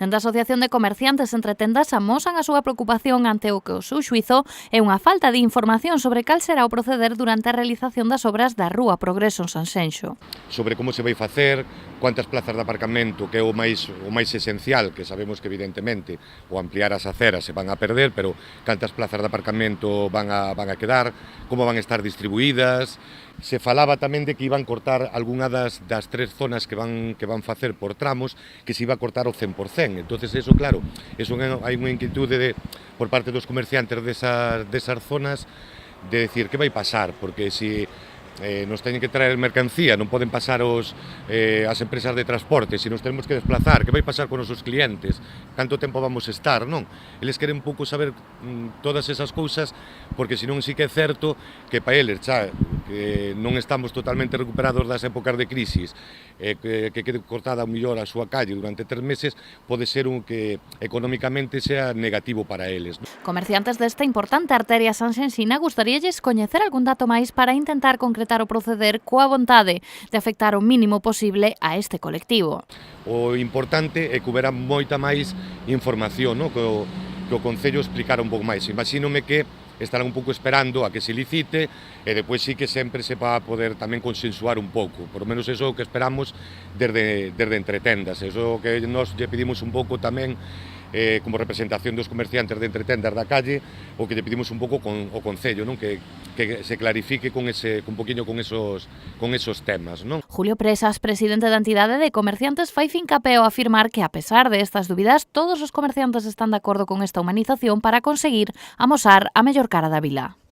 Dende a Asociación de Comerciantes entre Tendas amosan a súa preocupación ante o que o seu xuizo é unha falta de información sobre cal será o proceder durante a realización das obras da Rúa Progreso en Sanxenxo. Sobre como se vai facer, cuántas plazas de aparcamento, que é o máis esencial, que sabemos que evidentemente o ampliar as aceras se van a perder, pero cantas plazas de aparcamento van a quedar, como van a estar distribuídas. Se falaba tamén de que iban cortar algunha das tres zonas que van facer por tramos, que se iba a cortar o 100%. Entonces eso, claro, hai unha inquietude por parte dos comerciantes desas zonas de decir que vai pasar, porque se nos teñen que traer mercancía, non poden pasar as empresas de transporte, se nos tenemos que desplazar, que vai pasar con os nosos clientes, canto tempo vamos a estar, non? Eles queren un pouco saber todas esas cousas, porque senón sí que é certo que para eles xa que non estamos totalmente recuperados das épocas de crisis, que quede cortada mellor a súa calle durante 3 meses, pode ser un que económicamente sea negativo para eles. Comerciantes desta importante arteria sanxenxina gustaríalles coñecer algún dato máis para intentar concretar o proceder coa vontade de afectar o mínimo posible a este colectivo. O importante é que houbera moita máis información, no? que o Concello explicara un pouco máis. Imagínome que estarán un pouco esperando a que se licite e depois sí que sempre se va a poder tamén consensuar un pouco. Por lo menos eso é o que esperamos desde Entretendas. Eso que nos lle pedimos un pouco tamén como representación dos comerciantes de entretendas da calle, o que lle pedimos un pouco o Concello, non? Que se clarifique con esos temas, non? Julio Presas, presidente da entidade de comerciantes, fai fincapé ao afirmar que, a pesar de estas dúbidas, todos os comerciantes están de acordo con esta humanización para conseguir amosar a mellor cara da vila.